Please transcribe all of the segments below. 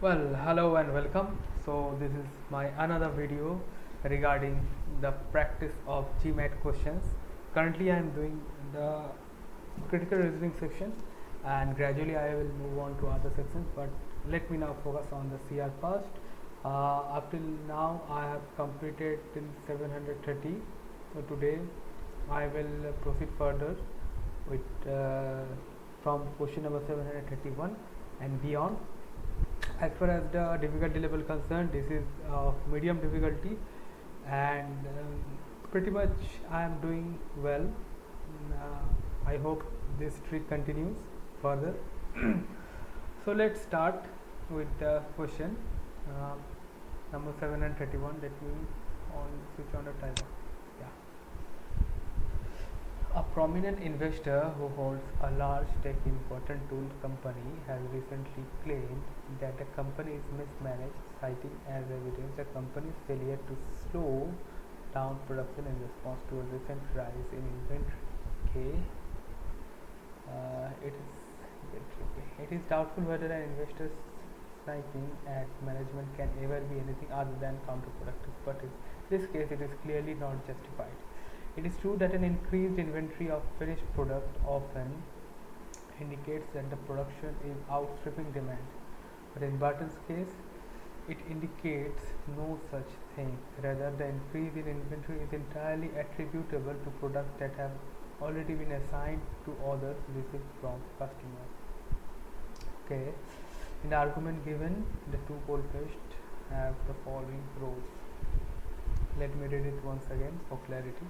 Well, hello and welcome. So this is my another video regarding the practice of GMAT questions. Currently I am doing the critical reasoning section and gradually I will move on to other sections, but let me now focus on the CR first. Up till now I have completed till 730. So today I will proceed further with from question number 731 and beyond. As far as the difficulty level concerned, this is of medium difficulty, and pretty much I am doing well. I hope this streak continues further. So let's start with the question number 731. Let me on switch on the timer. Yeah. A prominent investor who holds a large stake in cotton tool company has recently claimed that the company is mismanaged, citing as evidence the company's failure to slow down production in response to a recent rise in inventory. Okay, it is doubtful whether an investor's sniping at management can ever be anything other than counterproductive, but in this case it is clearly not justified. It is true that an increased inventory of finished product often indicates that the production is outstripping demand, but in Barton's case, it indicates no such thing. Rather, the increase in inventory is entirely attributable to products that have already been assigned to orders received from customers. Okay, in the argument given, the two goldfish have the following roles. Let me read it once again for clarity.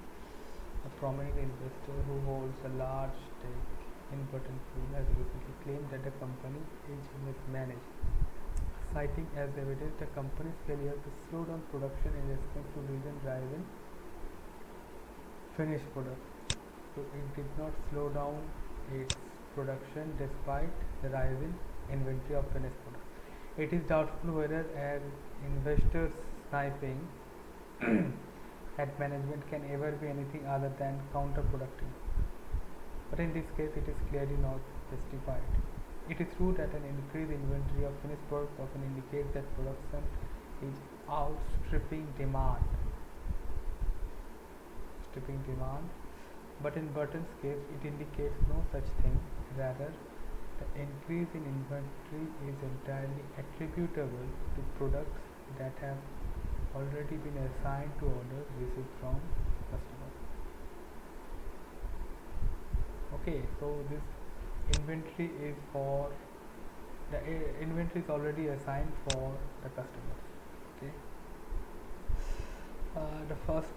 A prominent investor who holds a large stake in cotton tool has recently claimed that the company is mismanaged, citing as evidence the company's failure to slow down production in response to recent rise in finished product. So it did not slow down its production despite the rise in inventory of finished product. It is doubtful whether an investor's sniping at management can ever be anything other than counterproductive. But in this case, it is clearly not justified. It is true that an increased inventory of finished products often indicates that production is outstripping demand. But in Burton's case, it indicates no such thing. Rather, the increase in inventory is entirely attributable to products that have already been assigned to orders received from customers. Okay, so this inventory is for the inventory is already assigned for the customers. Okay, the first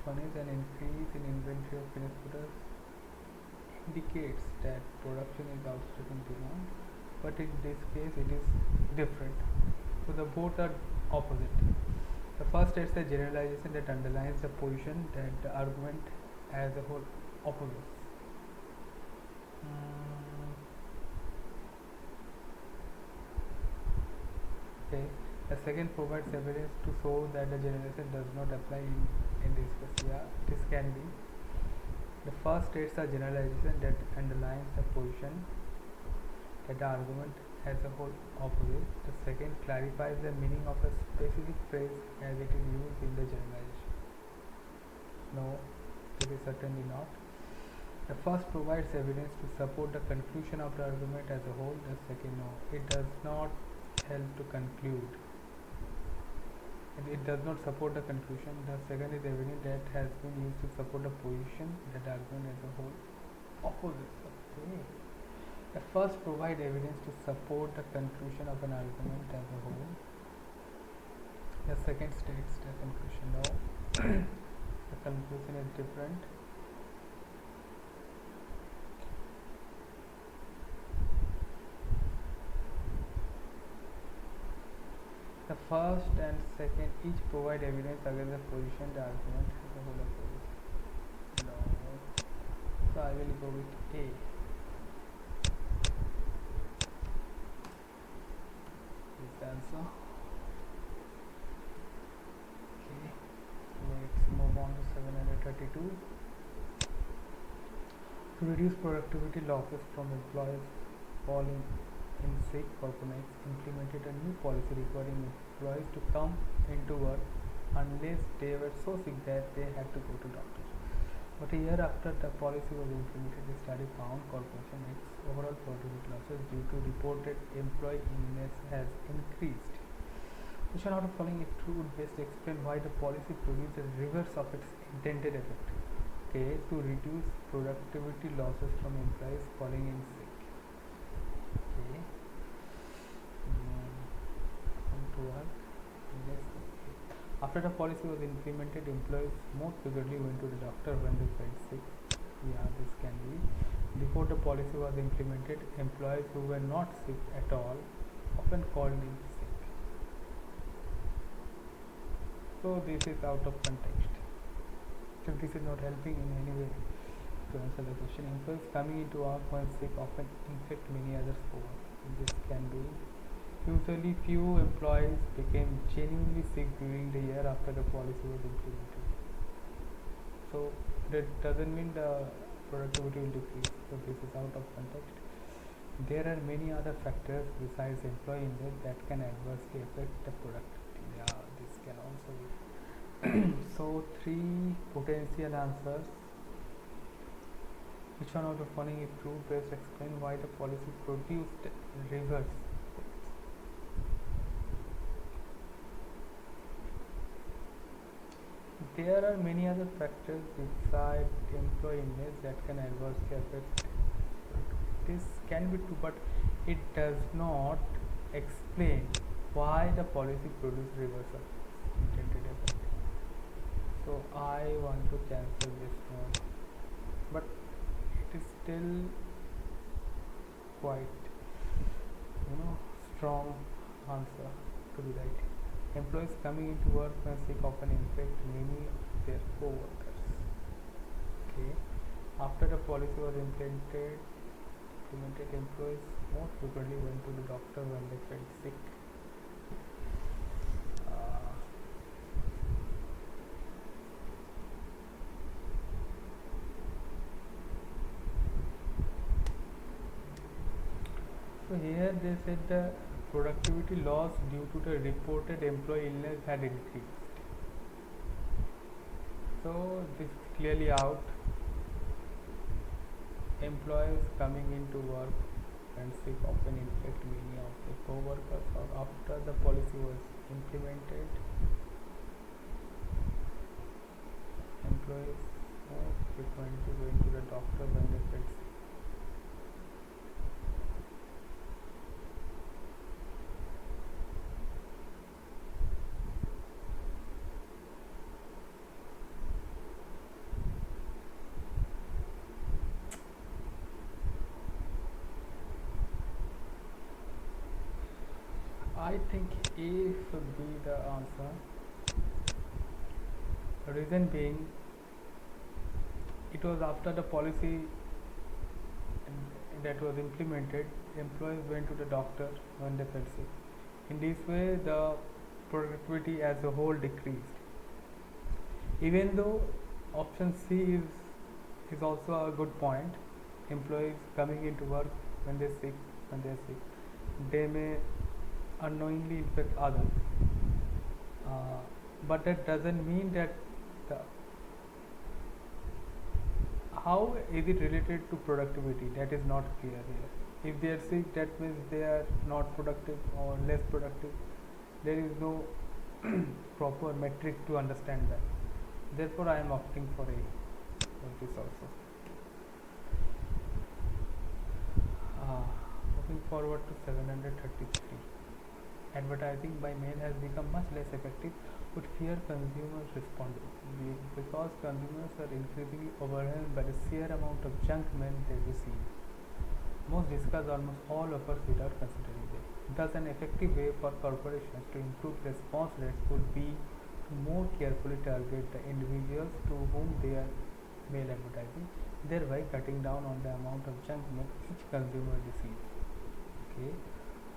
one is an increase in inventory of finished products indicates that production is outstripping demand, but in this case it is different. So the both are opposite. The first states a generalization that underlines the position that the argument as a whole opposes. Okay. The second provides evidence to show that the generalization does not apply in this case. Yeah, this can be. The first states a generalization that underlines the position that the argument as a whole opposes. The second clarifies the meaning of a specific phrase as it is used in the generalization. No, this is certainly not. The first provides evidence to support the conclusion of the argument as a whole. The second, no, it does not help to conclude. It does not support the conclusion. The second is evidence that has been used to support the position that the argument as a whole opposes. Okay. The first provide evidence to support the conclusion of an argument as a whole. The second states the conclusion. No, the conclusion is different. The first and second each provide evidence against the position the argument as a whole opposes. No, so I will go with A. Answer. Okay, let's move on to 732. To reduce productivity losses from employees falling in sick corporates implemented a new policy requiring employees to come into work unless they were so sick that they had to go to doctor. But a year after the policy was implemented, a study found corporation its overall productivity losses due to reported employee illness has increased. Which one out of following is true would best explain why the policy produced the reverse of its intended effect? Okay, to reduce productivity losses from employees falling in sick. Okay, come to work. Yes. After the policy was implemented, employees more frequently went to the doctor when they felt sick. Yeah, this can be. Before the policy was implemented, employees who were not sick at all often called in sick. So this is out of context. So this is not helping in any way to answer the question. Employees coming into work when sick often infect many others for work. This can be. Usually few employees became genuinely sick during the year after the policy was implemented. So that doesn't mean the productivity will decrease. So this is out of context. There are many other factors besides employee index that can adversely affect the productivity. Yeah, this can also be. So three potential answers. Which one of the following is true? Best explain why the policy produced reverse. There are many other factors besides employee illness that can adversely affect. This can be true, but it does not explain why the policy produced reversal intended effect. So I want to cancel this one, but it is still quite, strong answer to be right. Employees coming into work when sick often infect many of their co-workers. Okay. After the policy was implemented, employees more frequently went to the doctor when they felt sick. So here they said the productivity loss due to the reported employee illness had increased. So this is clearly out. Employees coming into work and sick often infect many of the co-workers, or after the policy was implemented, employees more frequently going to the doctor when they felt sick. I think A should be the answer. Reason being, it was after the policy that was implemented, employees went to the doctor when they felt sick. In this way, the productivity as a whole decreased. Even though option C is also a good point. Employees coming into work when they are sick, they may unknowingly infect others, but that doesn't mean that how is it related to productivity? That is not clear here. If they are sick, that means they are not productive or less productive. There is no proper metric to understand that. Therefore, I am opting for A for this also. Moving forward to 733. Advertising by mail has become much less effective with fewer consumers responding because consumers are increasingly overwhelmed by the sheer amount of junk mail they receive. Most discuss almost all offers without considering them. Thus, an effective way for corporations to improve response rates would be to more carefully target the individuals to whom they are mail advertising, thereby cutting down on the amount of junk mail each consumer receives. Okay.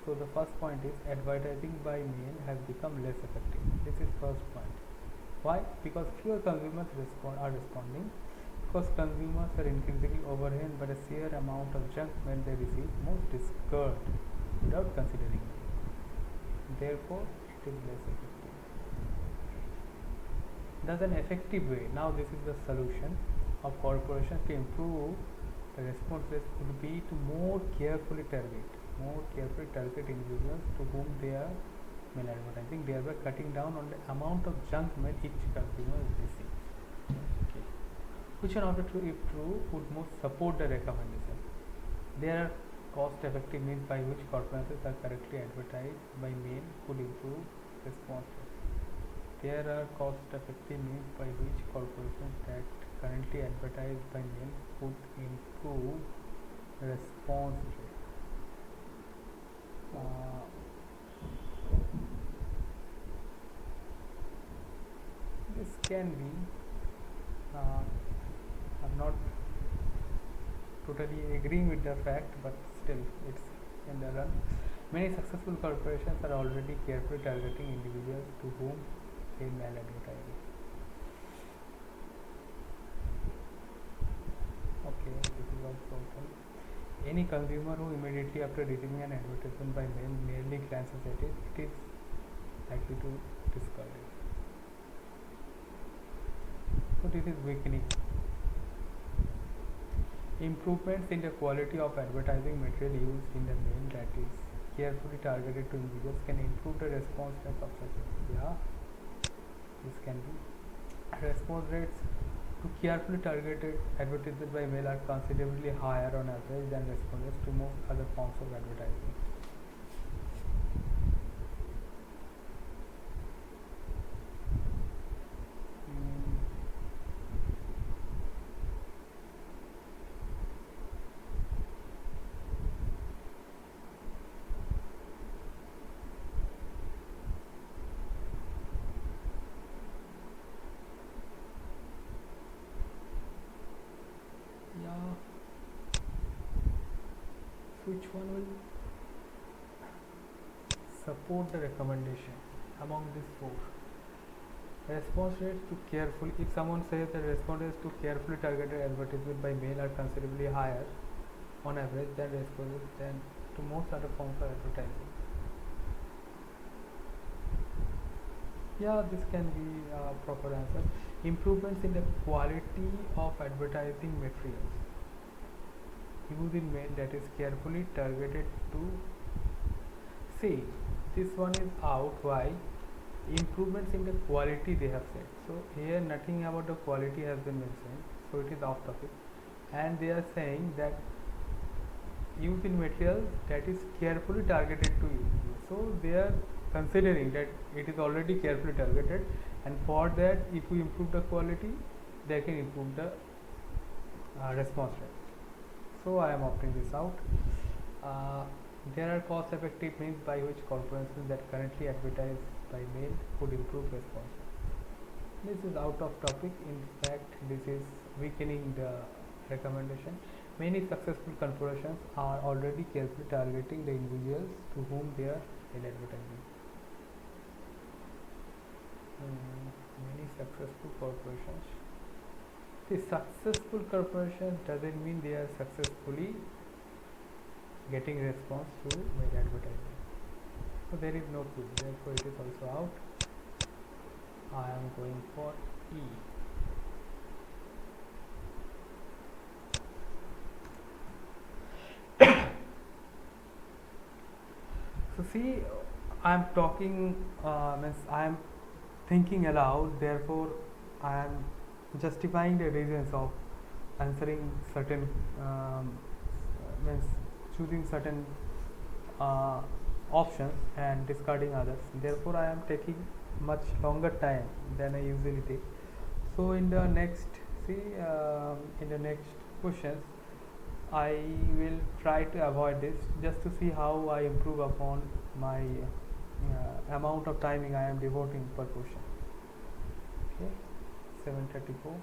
So the first point is advertising by mail has become less effective. This is first point. Why? Because fewer consumers are responding. Because consumers are increasingly overwhelmed by the sheer amount of junk mail they receive. Most discouraged without considering it. Therefore, it is less effective. Thus, an effective way, now this is the solution of corporations to improve the response rate would be to more carefully target individuals to whom they are mail advertising, thereby cutting down on the amount of junk mail each consumer receives. Okay. Which one of the two, if true, would most support the recommendation? There are cost-effective means by which corporations are correctly advertised by mail could improve response rate. There are cost-effective means by which corporations that currently advertise by mail could improve response rate. This can be, I'm not totally agreeing with the fact, but still it's in the run. Many successful corporations are already carefully targeting individuals to whom they mail advertising. Okay, this is also open. Any consumer who immediately after receiving an advertisement by mail merely glances at it, it is likely to discard it. So this is weakening. Improvements in the quality of advertising material used in the mail that is carefully targeted to individuals can improve the response rate of such. Yeah, this can be. Response rates to carefully targeted advertisements by mail are considerably higher on average than responses to most other forms of advertising. Which one will support the recommendation among these four? Response rates to carefully, if someone says that responses to carefully targeted advertisement by mail are considerably higher on average than responses than to most other forms of advertising. Yeah, this can be a proper answer. Improvements in the quality of advertising materials used in mail that is carefully targeted to. See, this one is out. Why? Improvements in the quality they have said. So here nothing about the quality has been mentioned, so it is off topic. And they are saying that used in material that is carefully targeted to you. So they are considering that it is already carefully targeted, and for that, if we improve the quality, they can improve the response rate. So I am opting this out. There are cost-effective means by which corporations that currently advertise by mail could improve response. This is out of topic. In fact, this is weakening the recommendation. Many successful corporations are already carefully targeting the individuals to whom they are advertising. Many successful corporations. The successful corporation doesn't mean they are successfully getting response to mail advertising. So there is no Q, therefore it is also out. I am going for E. So see, I am talking, means I am thinking aloud, therefore I am justifying the reasons of answering certain, means choosing certain options and discarding others. Therefore I am taking much longer time than I usually take. So in the next, in the next questions, I will try to avoid this just to see how I improve upon my amount of timing I am devoting per question. Okay, 7:34.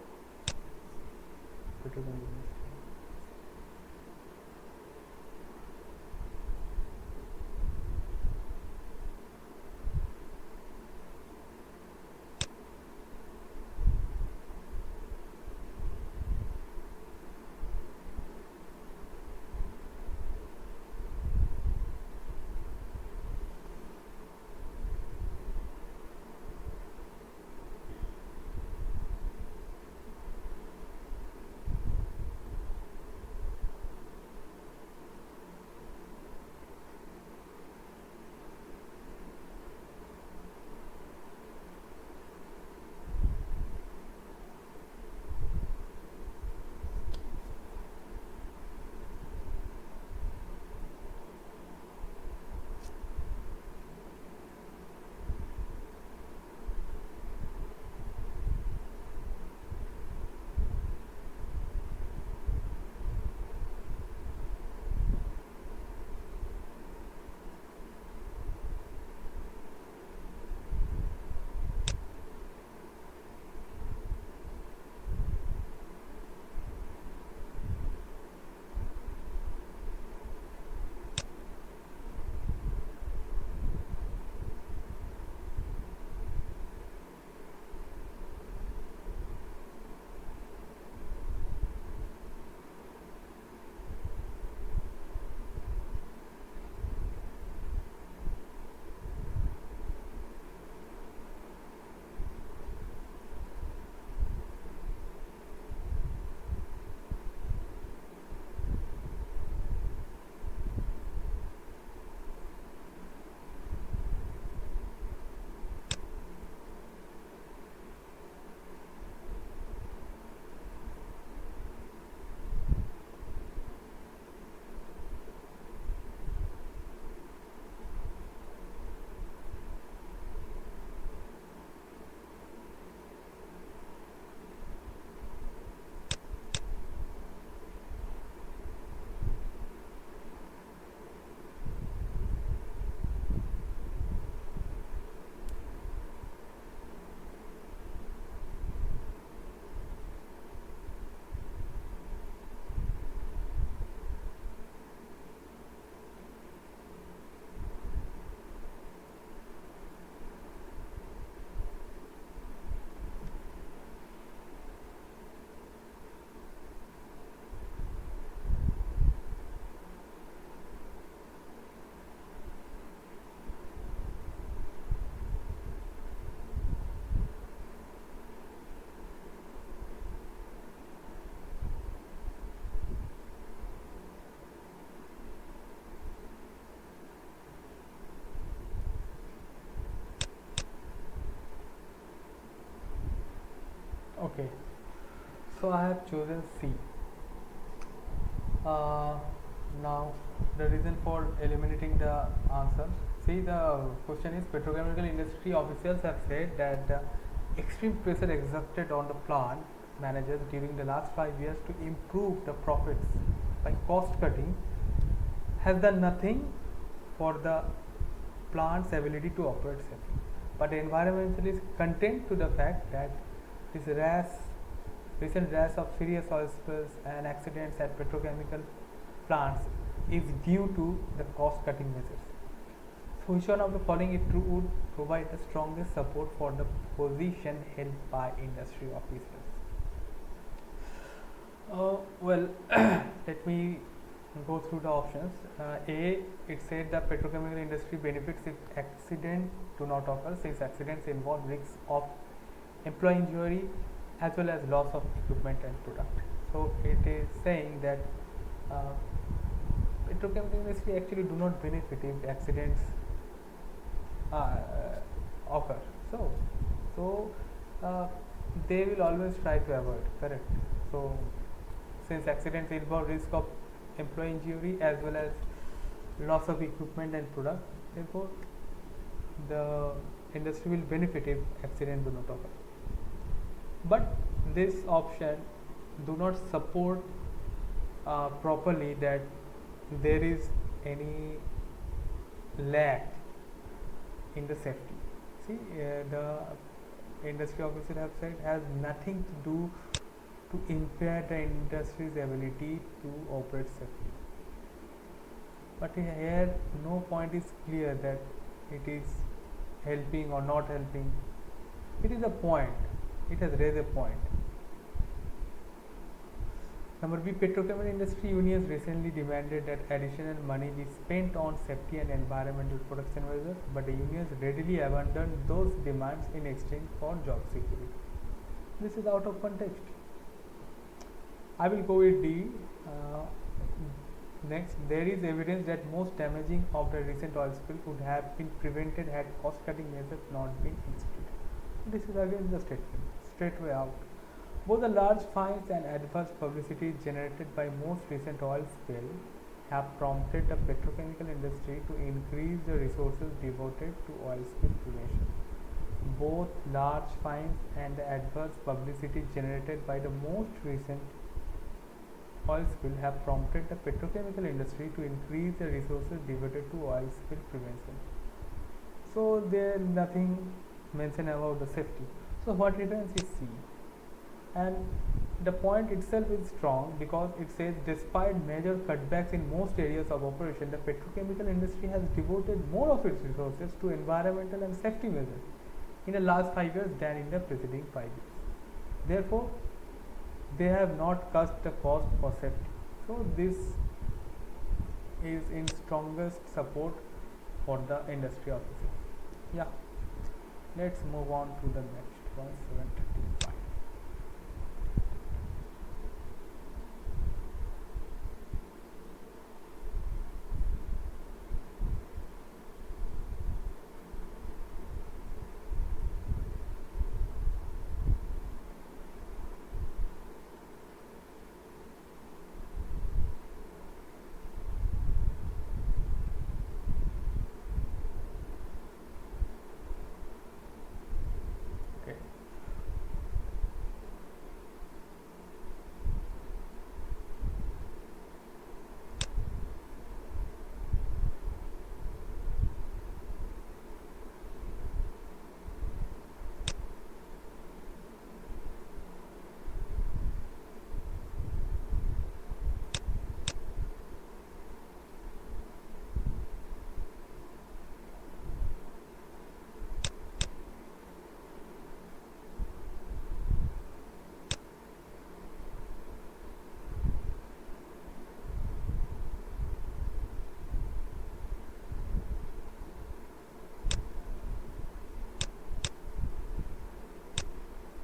Okay, so I have chosen C. Uh, Now, the reason for eliminating the answer. See, the question is petrochemical industry officials have said that the extreme pressure exerted on the plant managers during the last 5 years to improve the profits by cost cutting has done nothing for the plant's ability to operate safely. But environmentalists contend to the fact that this recent rash of serious oil spills and accidents at petrochemical plants is due to the cost cutting measures. So, which one of the following is true would provide the strongest support for the position held by industry officials? Well, let me go through the options. A, it said the petrochemical industry benefits if accidents do not occur, since accidents involve risks of employee injury as well as loss of equipment and product. So it is saying that uh, petrochemical industry actually do not benefit if accidents uh, occur. So they will always try to avoid. Correct. So since accidents involve risk of employee injury as well as loss of equipment and product, therefore the industry will benefit if accident do not occur. But this option do not support properly that there is any lack in the safety. See, the industry officer have said has nothing to do to impair the industry's ability to operate safely. But here no point is clear that it is helping or not helping. It is a point. It has raised a point. Number B, petrochemical industry unions recently demanded that additional money be spent on safety and environmental protection measures, but the unions readily abandoned those demands in exchange for job security. This is out of context. I will go with D. Next, there is evidence that most damaging of the recent oil spill would have been prevented had cost-cutting measures not been instituted. This is again the statement, straight way out. Both the large fines and adverse publicity generated by most recent oil spill have prompted the petrochemical industry to increase the resources devoted to oil spill prevention. Both large fines and the adverse publicity generated by the most recent oil spill have prompted the petrochemical industry to increase the resources devoted to oil spill prevention. So there is nothing mentioned about the safety. So what remains is C. And the point itself is strong because it says despite major cutbacks in most areas of operation, the petrochemical industry has devoted more of its resources to environmental and safety measures in the last 5 years than in the preceding 5 years. Therefore, they have not cut the cost for safety. So this is in strongest support for the industry officers. Yeah. Let's move on to the next one, 735. Okay.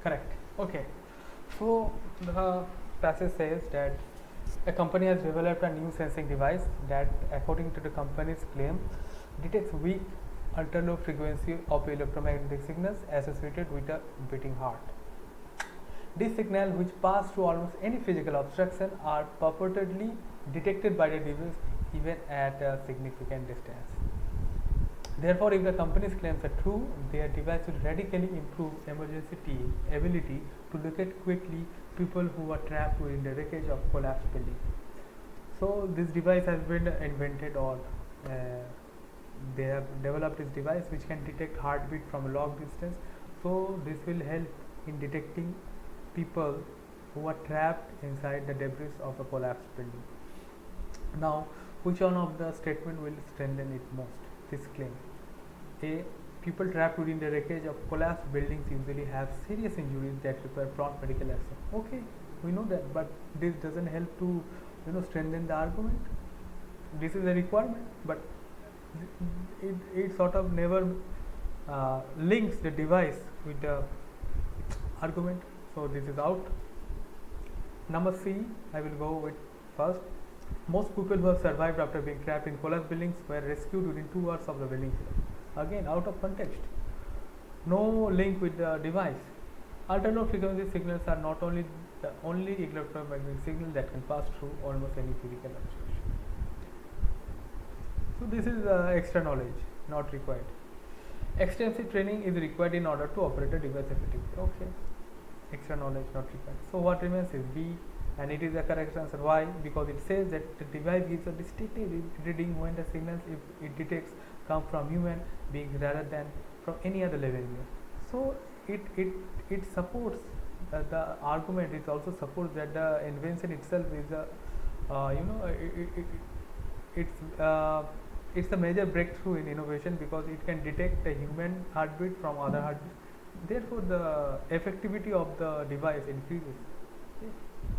Correct. Okay. So the passage says that a company has developed a new sensing device that, according to the company's claim, detects weak ultra low frequency of electromagnetic signals associated with a beating heart. These signals, which pass through almost any physical obstruction, are purportedly detected by the device even at a significant distance. Therefore, if the company's claims are true, their device will radically improve emergency team ability to locate quickly people who are trapped within the wreckage of collapsed building. So this device has been invented, or uh, they have developed this device which can detect heartbeat from a long distance. So this will help in detecting people who are trapped inside the debris of a collapsed building. Now, which one of the statement will strengthen it most? This claim. A. People trapped within the wreckage of collapsed buildings usually have serious injuries that require prompt medical action. Okay, we know that, but this doesn't help to strengthen the argument. This is a requirement, but it sort of never links the device with the argument. So this is out. Number C, I will go with first. Most people who have survived after being trapped in collapsed buildings were rescued within 2 hours of the building failure. Again, out of context. No link with the device. Ultra-low frequency signals are not only the only electromagnetic signal that can pass through almost any physical obstruction. So this is extra knowledge, not required. Extensive training is required in order to operate a device effectively. Okay, extra knowledge not required. So what remains is B, and it is the correct answer. Why? Because it says that the device gives a distinctive reading when the signals, if it detects, come from human beings rather than from any other living being. So it supports the argument. It also supports that the invention itself is a it's a major breakthrough in innovation, because it can detect the human heartbeat from other heartbeat. Therefore, the effectivity of the device increases. Okay.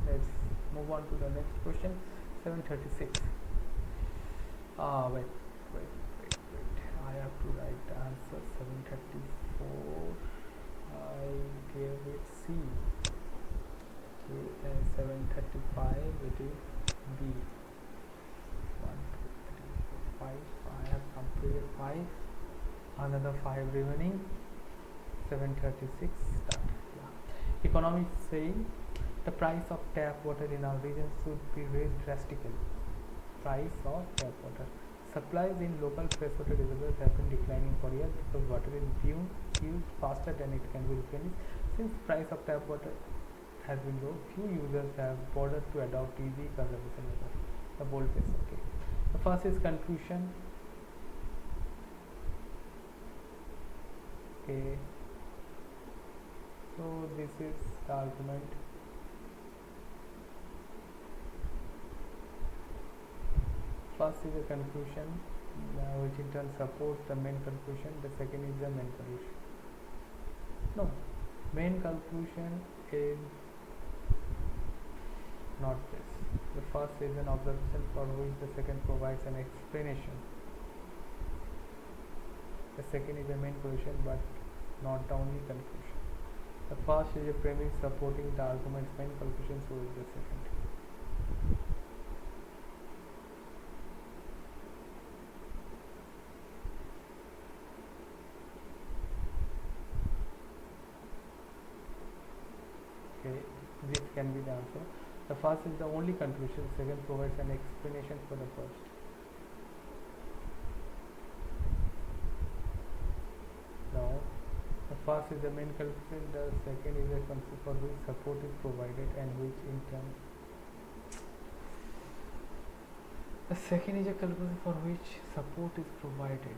Let's move on to the next question. 736. Wait. I have to write the answer. 734. I gave it C. Okay, 735. It is B. 1, 2, 3, 4, 5. I have completed 5. Another 5 remaining. 736. Start. Yeah. Economics saying the price of tap water in our region should be raised drastically. Price of tap water. Supplies in local freshwater reservoirs have been declining for years because water is used faster than it can be replenished. Since price of tap water has been low, few users have bothered to adopt easy conservation methods. The boldface. Okay. The first is conclusion. Okay. So this is the argument. First is a conclusion, which in turn supports the main conclusion. The second is the main conclusion. No, main conclusion is not this. The first is an observation for which the second provides an explanation. The second is a main conclusion, but not the only conclusion. The first is a premise supporting the argument's main conclusion, so is the second. Okay, this can be the answer. The first is the only conclusion, the second provides an explanation for the first. Now, the first is the main conclusion, the second is a concept for which support is provided and which in turn. The second is a conclusion for which support is provided.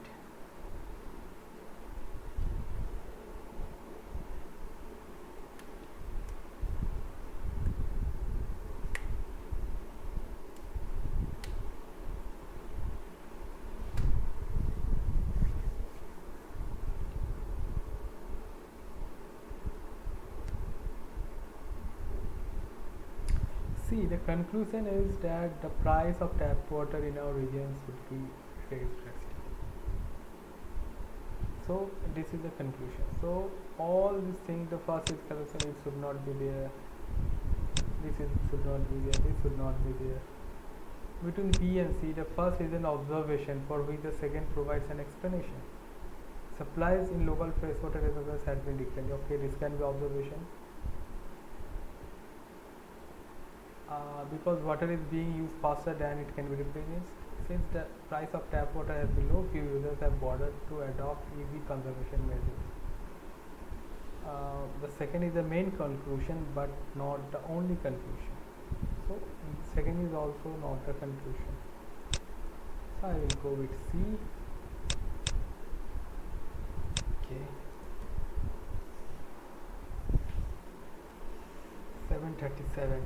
See, the conclusion is that the price of tap water in our region should be raised drastically. So this is the conclusion. So all these things, the first is conclusion, it should not be there. This should not be there. This should not be there. Between B and C, the first is an observation for which the second provides an explanation. Supplies in local freshwater reservoirs had been declined. Okay, this can be observation. because water is being used faster than it can be replaced. Since the price of tap water has been low, few users have bothered to adopt EV conservation measures. The second is the main conclusion, but not the only conclusion. So, second is also not the conclusion. So, I will go with C. Okay. 737.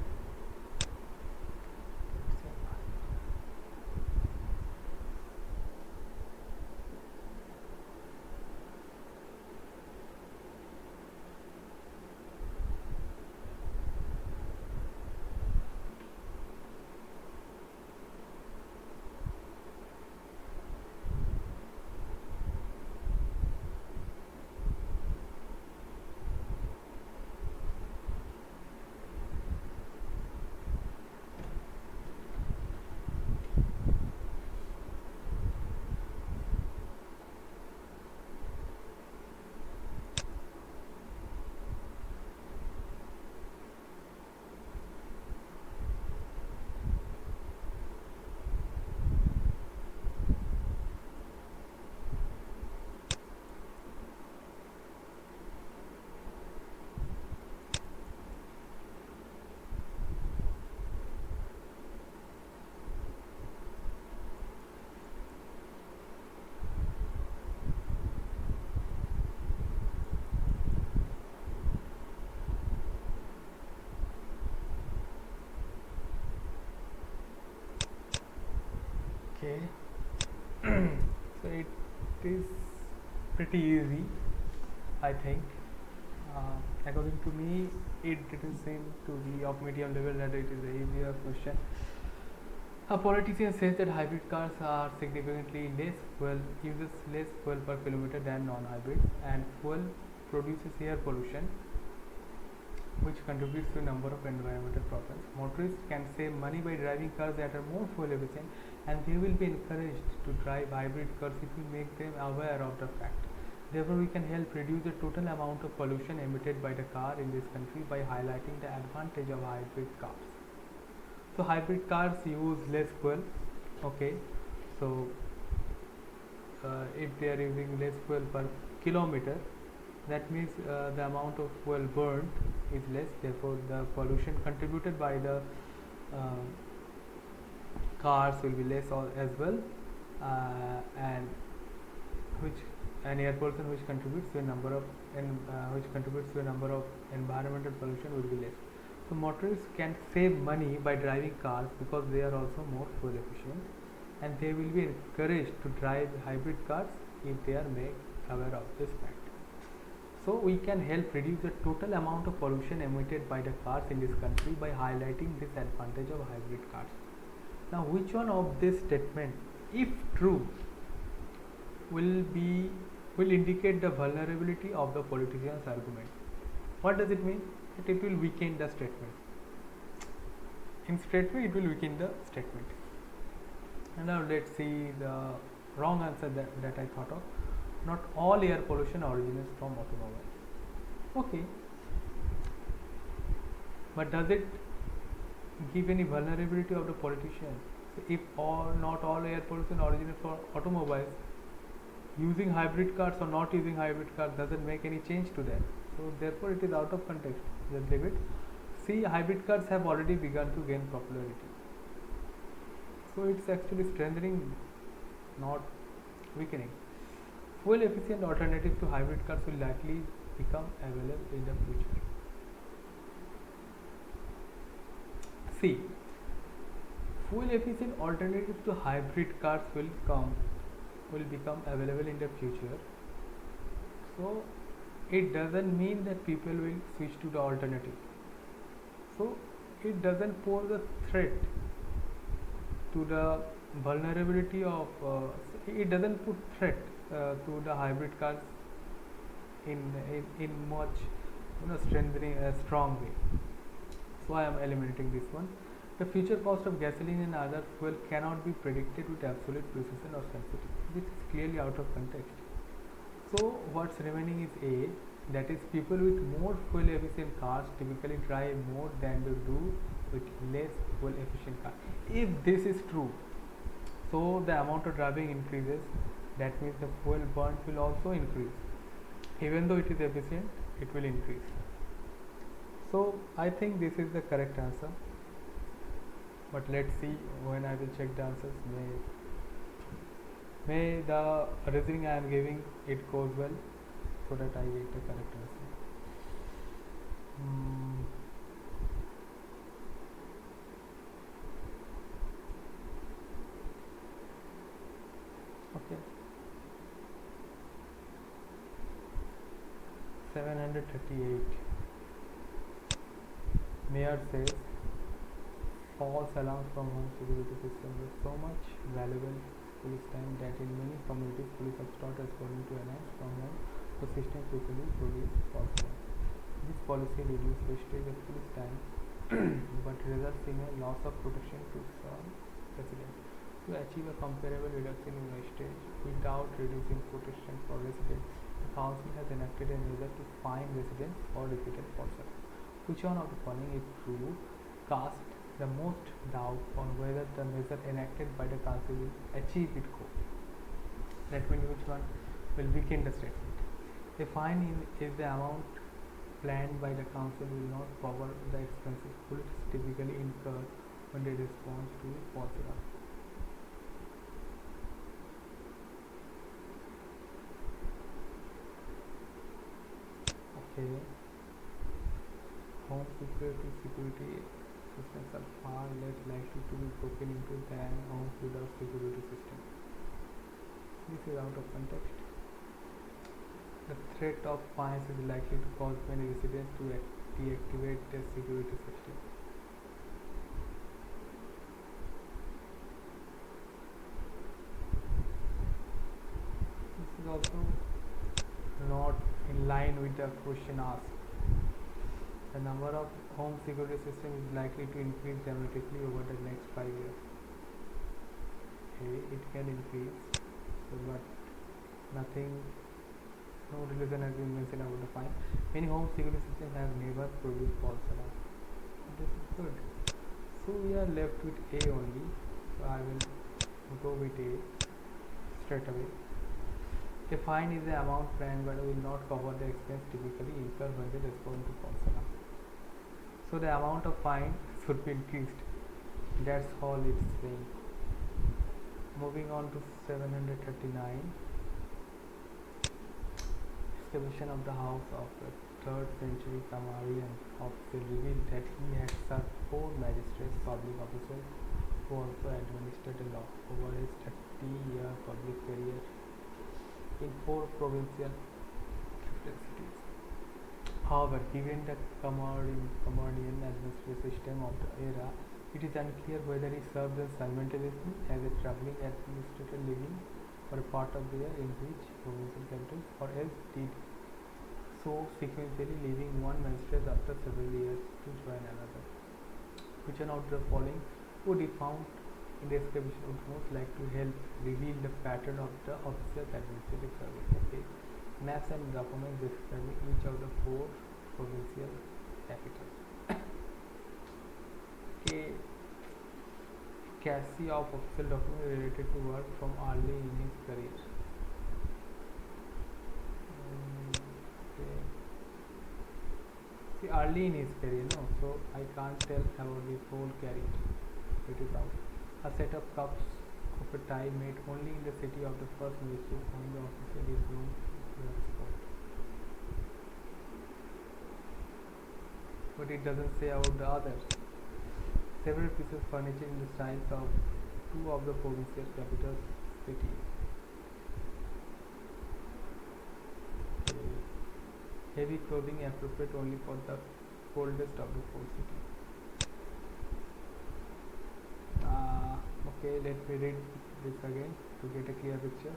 Okay. So it is pretty easy, I think. According to me, it didn't seem to be of medium level, that it is a easier question. A politician says that hybrid cars are significantly uses less fuel per kilometer than non-hybrid, and fuel produces air pollution, which contributes to a number of environmental problems. Motorists can save money by driving cars that are more fuel efficient, and they will be encouraged to drive hybrid cars if we make them aware of the fact. Therefore, we can help reduce the total amount of pollution emitted by the car in this country by highlighting the advantage of hybrid cars. So, hybrid cars use less fuel. Okay, so if they are using less fuel per kilometer, that means the amount of fuel burned is less. Therefore, the pollution contributed by the cars will be less as well, and air pollution which contributes to a number of environmental pollution will be less. So motorists can save money by driving cars because they are also more fuel efficient, and they will be encouraged to drive hybrid cars if they are made aware of this fact. So we can help reduce the total amount of pollution emitted by the cars in this country by highlighting this advantage of hybrid cars. Now, which one of this statement, if true, will indicate the vulnerability of the politician's argument? What does it mean? That it will weaken the statement. In straightway, it will weaken the statement. And now let's see the wrong answer that I thought of. Not all air pollution originates from automobiles. Okay, but does it give any vulnerability of the politicians? So if not all air pollution originates from automobiles, using hybrid cars or not using hybrid cars doesn't make any change to that. So therefore, it is out of context. Just leave it. See, hybrid cars have already begun to gain popularity. So it's actually strengthening, not weakening. Fuel efficient alternatives to hybrid cars will likely become available in the future. See, fuel efficient alternatives to hybrid cars will become available in the future. So it doesn't mean that people will switch to the alternative. So it doesn't pose a threat to the vulnerability of it doesn't put threat to the hybrid cars in much strengthening a strong way. So I am eliminating this one. The future cost of gasoline and other fuel cannot be predicted with absolute precision or sensitivity. This is clearly out of context. So what's remaining is A, that is people with more fuel efficient cars typically drive more than they do with less fuel efficient car. If this is true, so the amount of driving increases, that means the fuel burnt will also increase. Even though it is efficient, it will increase. So I think this is the correct answer. But let's see when I will check the answers. May the reasoning I am giving it goes well, so that I get the correct answer. Okay. 738. Mayor says false alarms from home security system were so much valuable police time that in many communities police have stopped responding to alarms from home, so system quickly produce false alarms. This policy reduces wastage of police time but results in a loss of protection to some residents. To achieve a comparable reduction in wastage without reducing protection for residents, the council has enacted a measure to fine residents for repeated false alarms. Which one of the following, if true, cast the most doubt on whether the measure enacted by the council will achieve its goal? That means which one will weaken the statement. A fine is the amount planned by the council will not cover the expenses police typically incur when they respond to false alarm. Okay. Home security systems are far less likely to be broken into than homes without security system. This is out of context. The threat of fines is likely to cause many residents to deactivate their security system. This is also not in line with the question asked. The number of home security systems is likely to increase dramatically over the next 5 years. Okay, it can increase, but nothing, no reason has been mentioned about the fine. Many home security systems have never produced false alarm. This is good. So we are left with A only. So I will go with A straight away. A fine is the amount planned but will not cover the expense typically incurred when they respond to false alarm. So the amount of fine should be increased. That's all it's saying. Moving on to 739. Excavation of the house of the 3rd century Kamarian officer revealed that he had served 4 magistrates, public officials who also administered the law over his 30-year public career in 4 provincial cities. However, given the Kamarian administrative system of the era, it is unclear whether he served them simultaneously as a travelling administrator living for a part of the year in which provincial capital, or else did so sequentially, leaving one magistrate after several years to join another. Which one of the following would be found in the excavation would most likely help reveal the pattern of the officer's administrative service? Okay. Maps and documents describing each of the 4 provincial capitals. Okay. Cassie of official documents related to work from early in his career. Okay. See, early in his career, no, so I can't tell about his whole career. It is out. A set of cups of a tie made only in the city of the first magistrate whom the officer is known to export. But it doesn't say about the others. Several pieces of furniture in the styles of 2 of the provincial capital cities. Heavy clothing appropriate only for the coldest of the 4 cities. Okay, let me read this again to get a clear picture.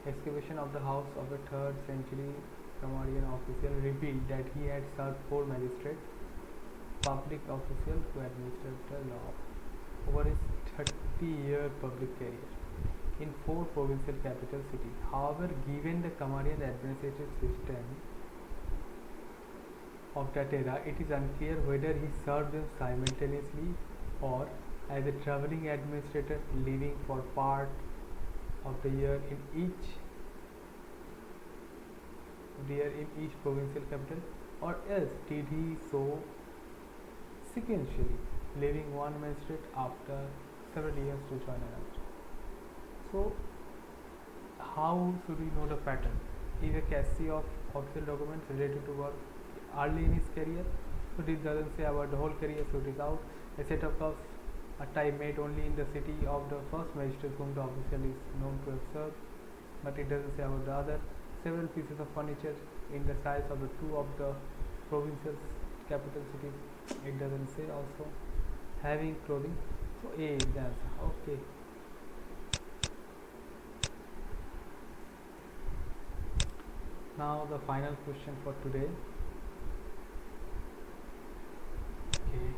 Excavation of the house of a 3rd century Kamarian official revealed that he had served 4 magistrates, public officials who administered the law over his 30-year public career in 4 provincial capital cities. However, given the Kamarian administrative system of that era, it is unclear whether he served them simultaneously or as a traveling administrator living for part of the year in each provincial capital, or else did he so sequentially, leaving one magistrate after several years to join another. So, how should we know the pattern? Is a cache of official documents related to work early in his career? So this doesn't say about the whole career, so it is out. A set of cuffs, a tie made only in the city of the first magistrate whom the official is known to have served, but it doesn't say about the other. Several pieces of furniture in the size of the two of the provincial capital cities. It doesn't say also. Having clothing. So A is the answer. Okay. Now the final question for today. Okay.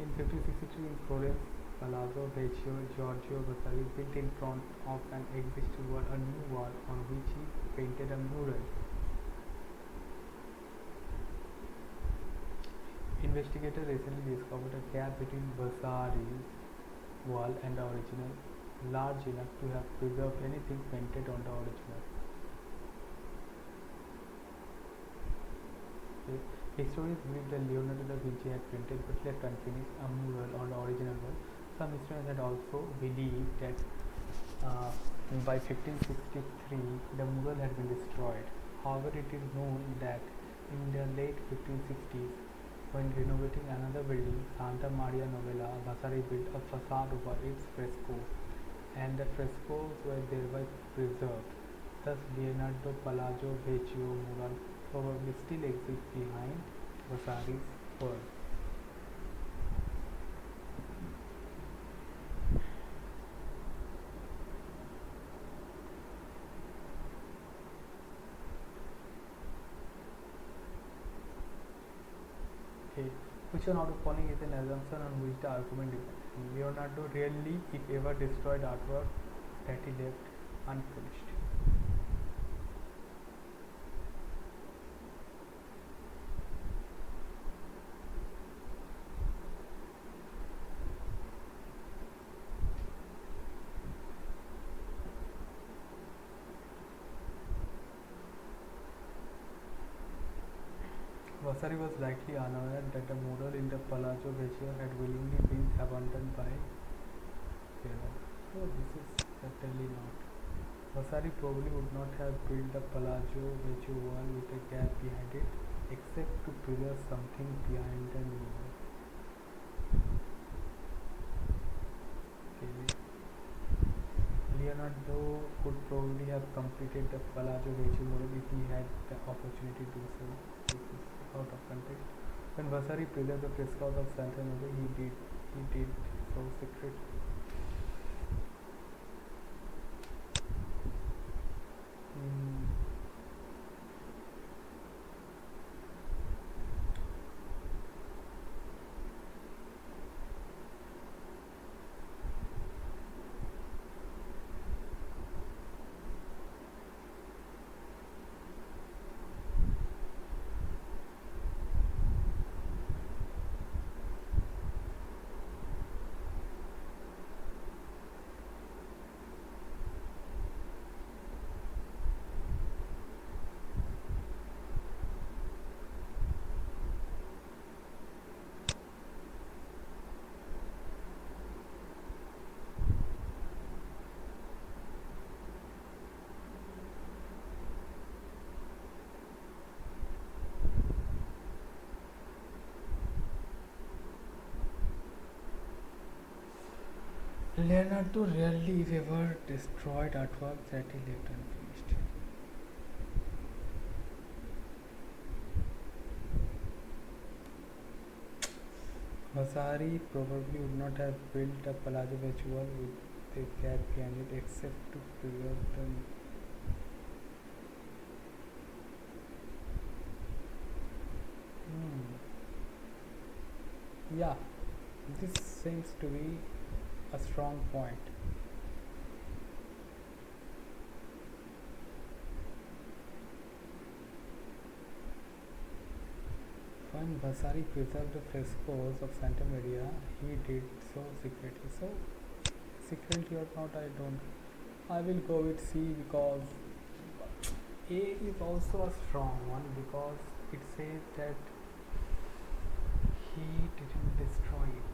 In 1563 in Florence, Palazzo Vecchio Giorgio Vasari built in front of an existing wall a new wall on which he painted a mural. Investigators recently discovered a gap between Vasari's wall and the original, large enough to have preserved anything painted on the original. Okay. Historians believe that Leonardo da Vinci had painted but left unfinished a mural on the original wall. Some historians had also believed that by 1563 the mural had been destroyed. However, it is known that in the late 1560s, when renovating another building, Santa Maria Novella, Vasari built a facade over its fresco, and the frescoes were thereby preserved. Thus, Leonardo Palazzo Vecchio mural probably still exists behind Vasari's work. Okay. Which one out of following is an assumption on which the argument depends? Leonardo really, if ever, destroyed artwork that he left unfinished. Vasari was likely unaware that the mural in the Palazzo Vecchio had willingly been abandoned by Piero. So this is certainly not. Vasari probably would not have built the Palazzo Vecchio wall with a gap behind it, except to preserve something behind the mural. Okay. Leonardo could probably have completed the Palazzo Vecchio mural if he had the opportunity to do so. This is out of context. When Vasari preserved the frescoes of Santa Maria, he did so secretly. Leonardo rarely, if ever, destroyed artwork that he left unfinished. Vasari probably would not have built a Palazzo Vecchio with a gap behind it except to preserve the. Yeah, this seems to be a strong point. when Vasari preserved the frescoes of Santa Maria, he did so secretly. So, secretly or not, I don't. I will go with C because A is also a strong one because it says that he didn't destroy it.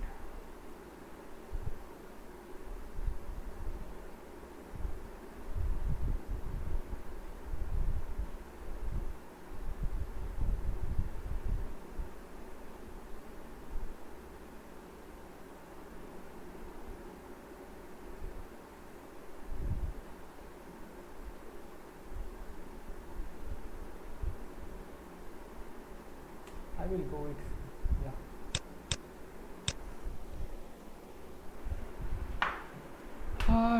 I will go with yeah.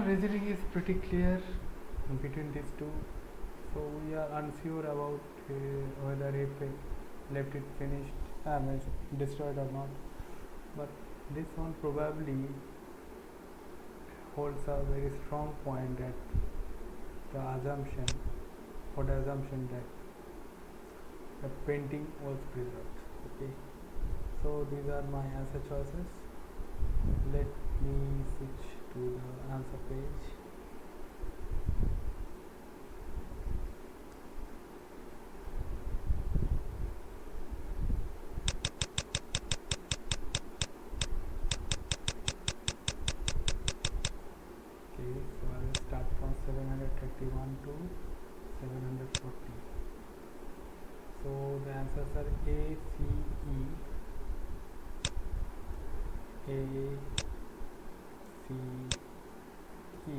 Reasoning is pretty clear between these two, so we are unsure about whether he left it finished, destroyed or not. But this one probably holds a very strong point that the assumption, or the assumption that the painting was preserved. Okay, so these are my answer choices. Let me switch to the answer page. Okay, so I will start from 731 to 740. So the answers are A, C, E, A, C, E,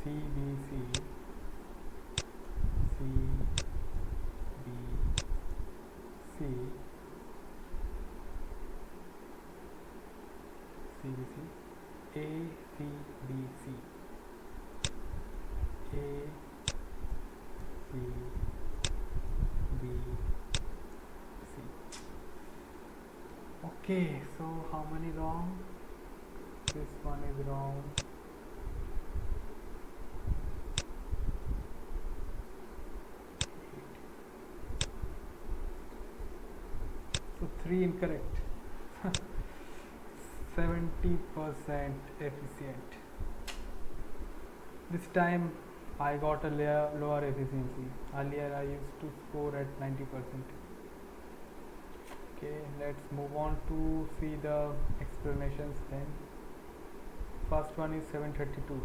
C, B, C, C, B, C, C, B, C, A, C, B, C, A, C, B, C. Okay, so how many wrong? This one is wrong. So 3 incorrect. 70% efficient. This time I got a lower efficiency. Earlier I used to score at 90%. Okay, let's move on to see the explanations then. First one is 732.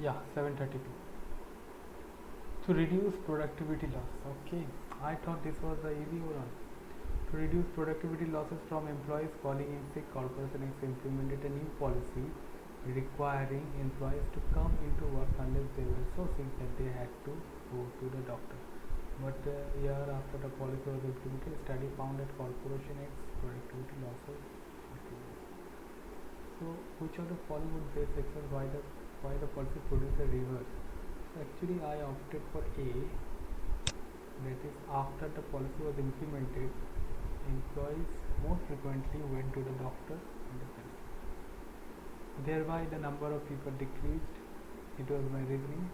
Yeah, 732. To reduce productivity loss. Okay, I thought this was the easy one. To reduce productivity losses from employees calling in sick, Corporation X implemented a new policy requiring employees to come into work unless they were so sick that they had to go to the doctor. But a year after the policy was implemented, a study found that Corporation X productivity losses. So, which of the following would best explain why the policy produced a reverse? So actually I opted for A, that is after the policy was implemented, employees more frequently went to the doctor and the therapist. Thereby the number of people decreased. It was my reasoning.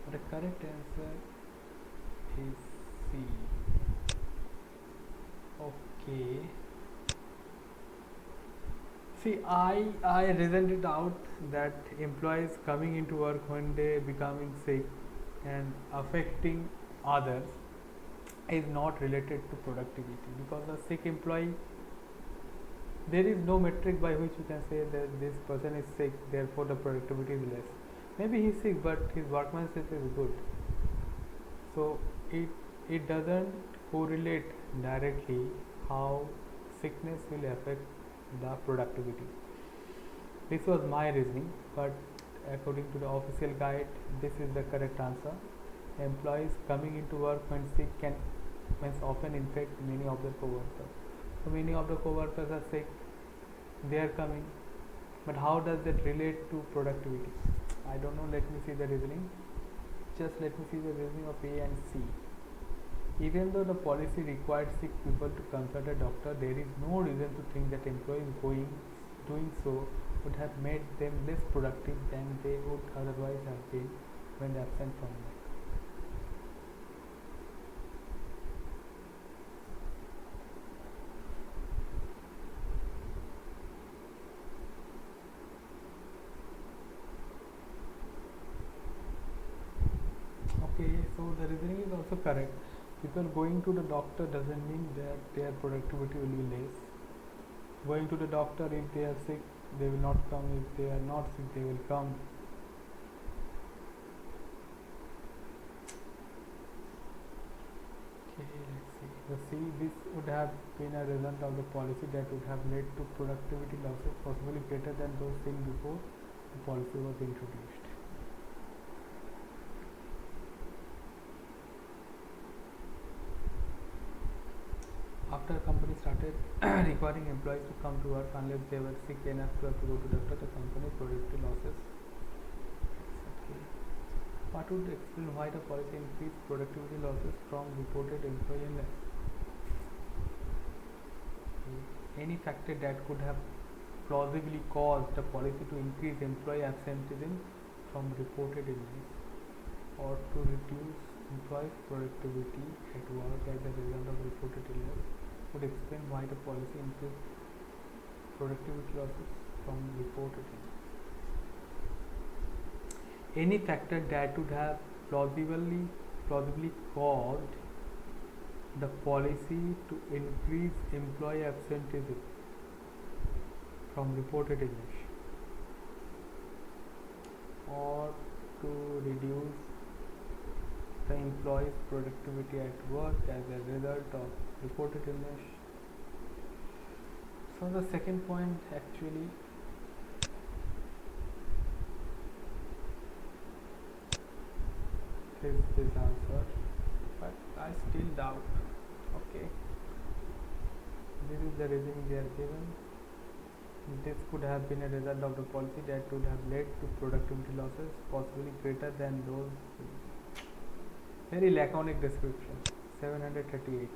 But the correct answer is C. Okay. See, I reasoned it out that employees coming into work when they becoming sick and affecting others is not related to productivity, because a sick employee, there is no metric by which you can say that this person is sick, therefore the productivity is less. Maybe he is sick but his workmanship is good. So it doesn't correlate directly how sickness will affect the productivity. This was my reasoning, but according to the official guide, this is the correct answer. Employees coming into work when sick can often infect many of their co-workers. So many of the co-workers are sick, they are coming, but how does that relate to productivity? I don't know, let me see the reasoning. Just let me see the reasoning of A and C. Even though the policy required sick people to consult a doctor, there is no reason to think that employees doing so would have made them less productive than they would otherwise have been when absent from work. Okay, so the reasoning is also correct. People going to the doctor doesn't mean that their productivity will be less. Going to the doctor, if they are sick, they will not come. If they are not sick, they will come. Okay, let's see. So see, this would have been a result of the policy that would have led to productivity losses possibly greater than those seen before the policy was introduced. After a company started requiring employees to come to work unless they were sick enough to have to go to doctor, the company's productivity losses. Okay. What would explain why the policy increased productivity losses from reported employee illness? Any factor that could have plausibly caused the policy to increase employee absenteeism from reported illness or to reduce employees' productivity at work as a result of reported illness would explain why the policy increased productivity losses from reported illness. Any factor that would have plausibly caused the policy to increase employee absenteeism from reported illness or to reduce the employee's productivity at work as a result of reported illness. So the second point actually is this answer, but I still doubt. Okay, this is the reasoning they are given. This could have been a result of the policy that would have led to productivity losses possibly greater than those. Very laconic description. 738.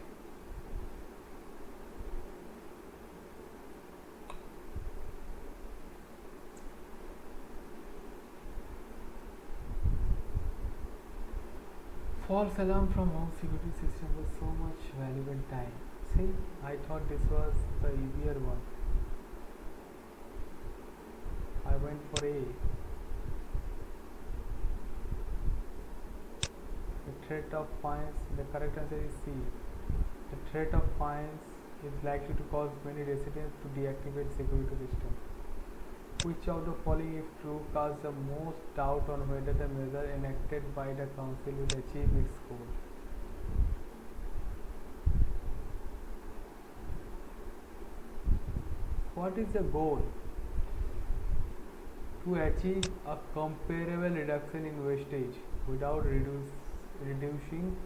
False alarm from home security system was so much valuable time. See, I thought this was the easier one. I went for A. The threat of fines, the correct answer is C. The threat of fines is likely to cause many residents to deactivate security system. Which of the following, if true, casts the most doubt on whether the measure enacted by the council will achieve its goal? What is the goal? To achieve a comparable reduction in wastage without reducing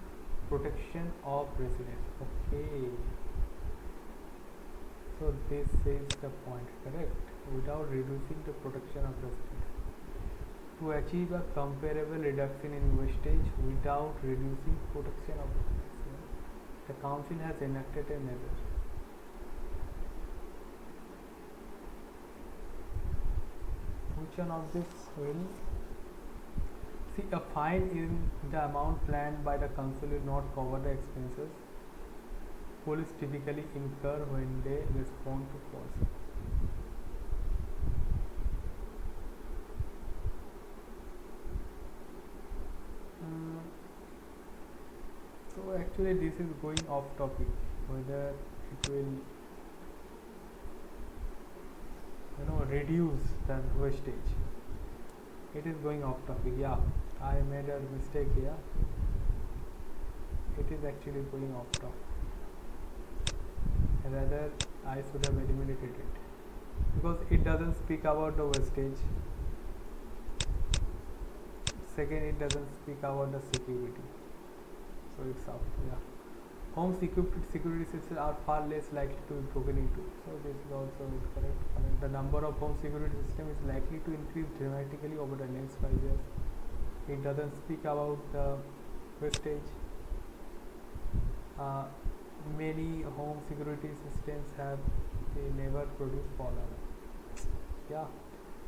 protection of residents. Okay. So this is the point, correct? Without reducing the protection of residents. To achieve a comparable reduction in wastage without reducing protection of residents, the council has enacted a measure. Which one of this will? See, a fine in the amount planned by the council will not cover the expenses police typically incur when they respond to calls. So actually this is going off topic, whether it will reduce the wastage. It is going off topic. Yeah, I made a mistake here. It is actually going off topic. Rather, I should have eliminated it because it doesn't speak about the wastage. Second, it doesn't speak about the security. So it's out. Yeah. Home security systems are far less likely to be broken into. So this is also correct. The number of home security systems is likely to increase dramatically over the next 5 years. It doesn't speak about the wastage. Many home security systems have they never produce fallout. Yeah.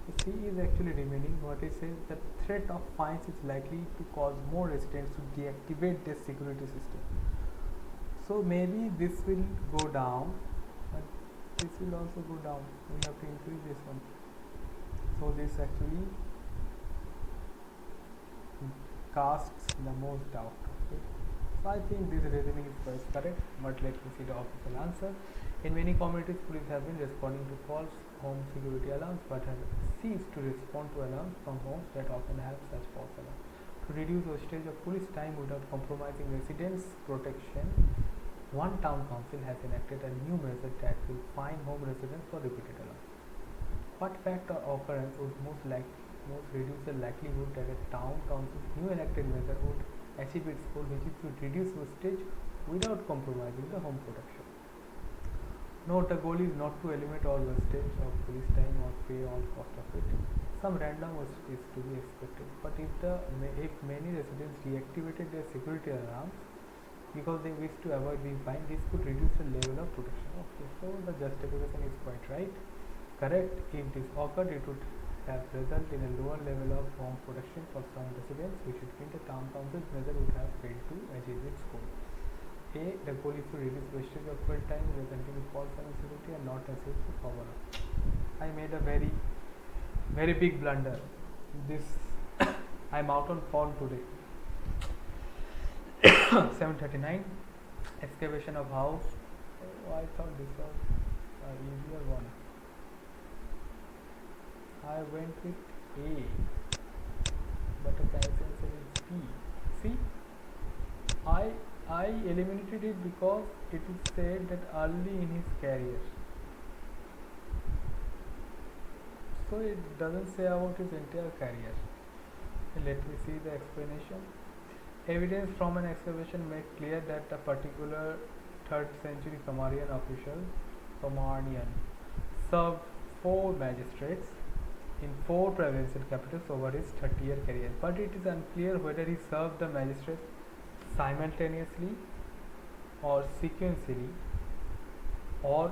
The C is actually remaining. What it says, the threat of fines is likely to cause more residents to deactivate their security system. So maybe this will go down, but this will also go down. We have to increase this one. So this actually casts the most doubt. Okay. So I think this reasoning is quite correct, but let me see the official answer. In many communities, police have been responding to false home security alarms, but have ceased to respond to alarms from homes that often have such false alarms. To reduce wastage of police time without compromising residents' protection, one town council has enacted a new measure that will fine home residents for repeated alarms. What fact or occurrence would most reduce the likelihood that a town council's new enacted measure would achieve its goal, which is to reduce wastage without compromising the home protection? Note, the goal is not to eliminate all wastage of police time or pay all cost of it. Some random wastage is to be expected, but if many residents deactivated their security alarms because they wish to avoid being fined, this could reduce the level of protection. Okay, so the justification is quite right. Correct. If this occurred, it would have resulted in a lower level of home protection for some residents, which would mean the town council's measure would have failed to achieve its goal. A. The goal is to reduce wastage of fuel time resulting in false alarm security and not necessarily to cover up. I made a very big blunder. This I'm out on form today. 739. Excavation of house. Oh, I thought this was an easier one. I went with A, but the correct answer is B. See, I eliminated it because it is said that early in his career. So it doesn't say about his entire career. Let me see the explanation. Evidence from an excavation makes clear that a particular 3rd century Sumerian official, served 4 magistrates in 4 provincial capitals over his 30-year career. But it is unclear whether he served the magistrates simultaneously or sequentially or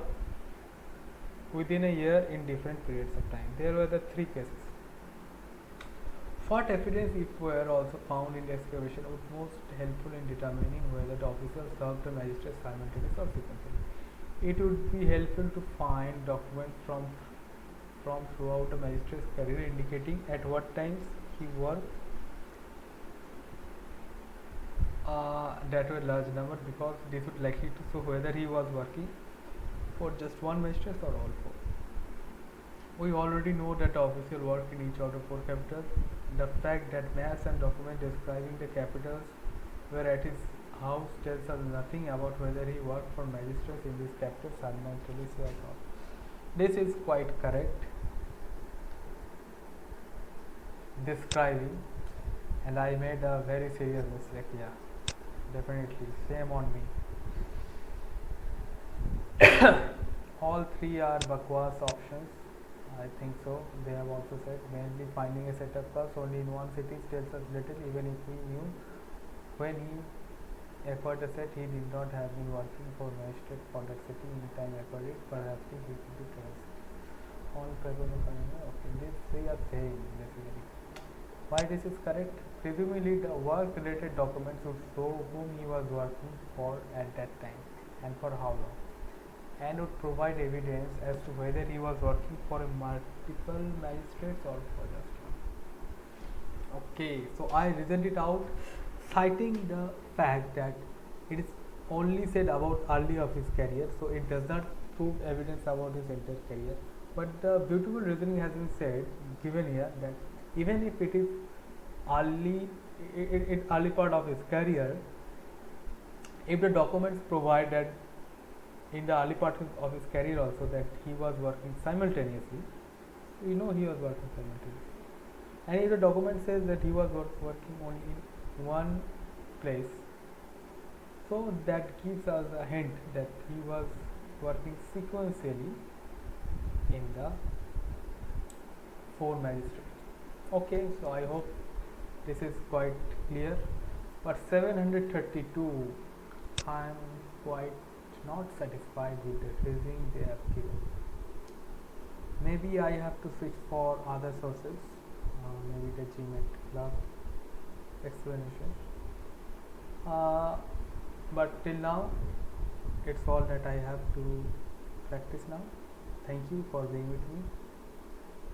within a year in different periods of time. There were the 3 cases. What evidence, if were also found in the excavation, would most helpful in determining whether the officer served the magistrate simultaneously or sequentially? It would be helpful to find documents from throughout a magistrate's career indicating at what times he worked. That were large number, because this would likely to show whether he was working for just one magistrate or all 4. We already know that the official worked in each of the 4 capitals. The fact that maps and documents describing the capitals were at his house tells us nothing about whether he worked for magistrates in these capitals simultaneously or not. This is quite correct. Describing, and I made a very serious mistake. Yeah, definitely, shame on me. All 3 are bakwas options. I think so. They have also said mainly finding a setup cost only in one city tells us little, even if we knew when he acquired the set he did not have been working for magistrate for that city in the time acquired it. Perhaps he could be traced. All okay, this we are saying basically. Why this is correct? Presumably the work related documents would show whom he was working for at that time and for how long, and would provide evidence as to whether he was working for multiple magistrates or for just one. Okay, so I reasoned it out citing the fact that it is only said about early of his career, so it does not prove evidence about his entire career. But the beautiful reasoning has been said, given here, that even if it is early part of his career, if the documents provide that in the early part of his career also that he was working simultaneously, we know he was working simultaneously. And if the document says that he was working only in one place So that gives us a hint that he was working sequentially in the four magistrates. Okay, so I hope this is quite clear. But 732, I am quite not satisfied with the reasoning they have given. Maybe I have to switch for other sources, maybe the GMAT club explanation. Uh, but till now, it's all that I have to practice now. Thank you for being with me.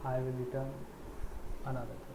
I will return another time.